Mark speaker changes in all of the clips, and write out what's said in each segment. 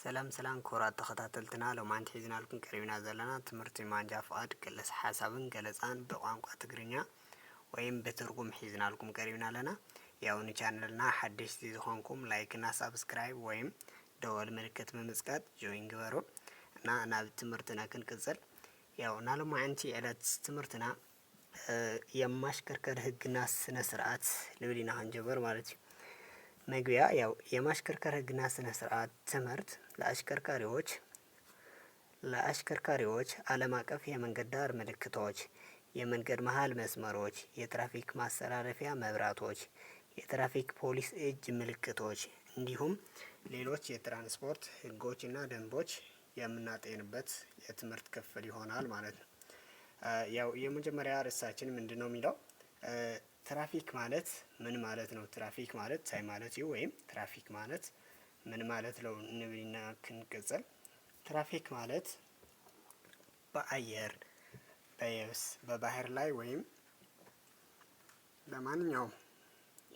Speaker 1: ሰላም ኮራት ተኸታተልትና ሎማንት ሒዝና ልኩን ቀሪብና ዘለና ትምህርቲ ማንጃ ፍቃድ ገለጽ ሐሳብን ገለጻን በቋንቋ ትግርኛ ወይም በትርጉም ሒዝና ልኩም ቀሪብና ለና ያውን ቻናልና ሐዲስ ዝሆንኩም ላይክ እና ሰብስክራይብ ወይም ደወል ምልክት በመዝጋት ጆይን ግበሩ እና ናብ ትምህርትና ክንቀጽል ያው ናሎማንቲ ዕለት ትምህርትና የማሽከርከር ህግና ስነ ስርዓት ልብሊና ሀንጀበር ማለት ነው። መግቢያ ያው የማሽከርከር ህግና ስነ ስርዓት ትምህርት ለአሽከርካሪዎች ዓለም አቀፍ የመንገድ ዳር ምልክቶች፣ የመንገድ መሃል መስመሮች፣ የትራፊክ ማስተላለፊያ መብራቶች፣ የትራፊክ ፖሊስ እጅ ምልክቶች እንዲሁም ሌሎች የትራንስፖርት ህጎችና ደንቦች የምናጤንበት የትምህርት ክፍል ይሆናል ማለት ነው። ያው የመጀመሪያ ርዕሳችን ምንድነው የሚለው ትራፊክ ማለት ምን ማለት ነው? ትራፊክ ማለት ሳይ ማለት ይው ወይም ትራፊክ ማለት ምን ማለት ነው? ንብሊና ክንቀጽል ትራፊክ ማለት በአየር በየብስ በባህር ላይ ወይም በማንኛውም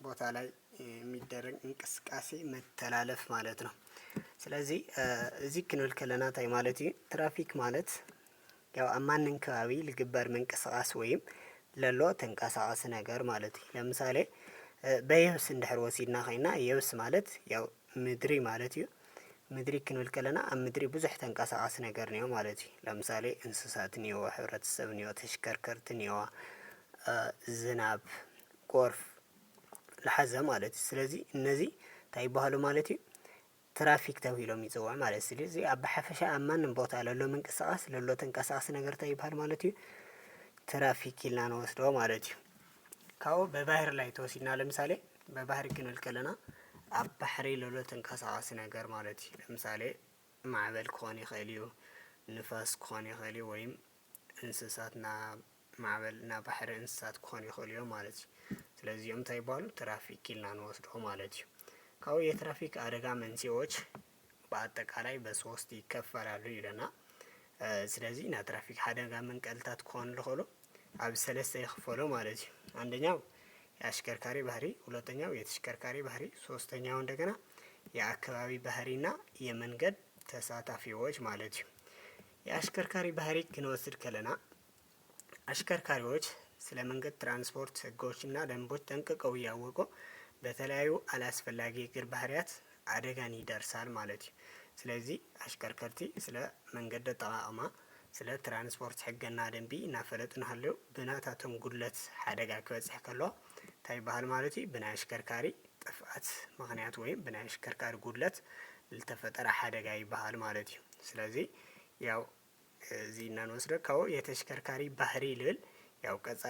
Speaker 1: ቦታ ላይ የሚደረግ እንቅስቃሴ መተላለፍ ማለት ነው። ስለዚህ እዚህ ክንብል ከለና ታይ ማለት ትራፊክ ማለት ያው አማንን ከባቢ ልግበር መንቀሳቀስ ወይም ለሎ ተንቀሳቀስ ነገር ማለት ለምሳሌ በየብስ እንድሕር ወሲድና ኸይና የብስ ማለት ያው ምድሪ ማለት እዩ። ምድሪ ክንብል ከለና ኣብ ምድሪ ብዙሕ ተንቀሳቀስ ነገር ነው ማለት እዩ። ለምሳሌ እንስሳት ንዮ፣ ሕብረተሰብ ንዮ፣ ተሽከርከርቲ ንዮ፣ ዝናብ፣ ጎርፍ ለሐዘ ማለት እዩ። ስለዚህ እነዚህ ታይ ይባሃሉ ማለት እዩ ትራፊክ ተባሂሎም ይጽውዑ ማለት። ስለዚህ ኣብ ሓፈሻ ኣብ ማንም ቦታ ለሎ መንቀሳቀስ ለሎ ተንቀሳቀስ ነገር ታይ ይባሃል ማለት እዩ ትራፊክ ኢልና ንወስዶ ማለት እዩ። ካው በባህር ላይ ተወሲድና ለምሳሌ በባህር ክንብል ከለና ኣብ ባሕሪ ለሎ ተንቀሳቀስ ነገር ማለት እዩ። ለምሳሌ ማዕበል ክኾን ይኽእል እዩ፣ ንፋስ ክኾን ይኽእል እዩ፣ ወይም እንስሳትና ማዕበል እና ባሕሪ እንስሳት ክኾን ይኽእል እዮም ማለት እዩ። ስለዚህ እዚኦም እንታይ ይባሃሉ ትራፊክ ኢልና ንወስዶ ማለት እዩ። ካው የትራፊክ አደጋ መንስኤዎች በአጠቃላይ በሶስት ይከፈላሉ ይለና። ስለዚህ ና ትራፊክ አደጋ መንቀልታት ክኾኑ ልኽእሉ ኣብ ሰለስተ ይኽፈሉ ማለት እዩ። አንደኛው የአሽከርካሪ ባህሪ፣ ሁለተኛው የተሽከርካሪ ባህሪ፣ ሶስተኛው እንደገና የአካባቢ ባህሪና የመንገድ ተሳታፊዎች ማለት እዩ። የአሽከርካሪ ባህሪ ክንወስድ ከለና አሽከርካሪዎች ስለ መንገድ ትራንስፖርት ህጎችና ደንቦች ጠንቅቀው እያወቁ በተለያዩ አላስፈላጊ እግር ባህሪያት አደጋን ይደርሳል ማለት እዩ። ስለዚህ አሽከርከርቲ ስለ መንገድ አጠቃቅማ ስለ ትራንስፖርት ሕግና ደንቢ እናፈለጡን ሃለው ብናታቶም ጉድለት ሓደጋ ክበጽሕ ከሎ ታይ ይባሃል ማለት እዩ ብናይ አሽከርካሪ ጥፍኣት ምክንያት ወይም ብናይ አሽከርካሪ ጉድለት ዝተፈጠረ ሓደጋ ይባሃል ማለት እዩ። ስለዚህ ያው እዚ እና ንወስዶ ካው የተሽከርካሪ ባህሪ ልብል ያው ቀጻ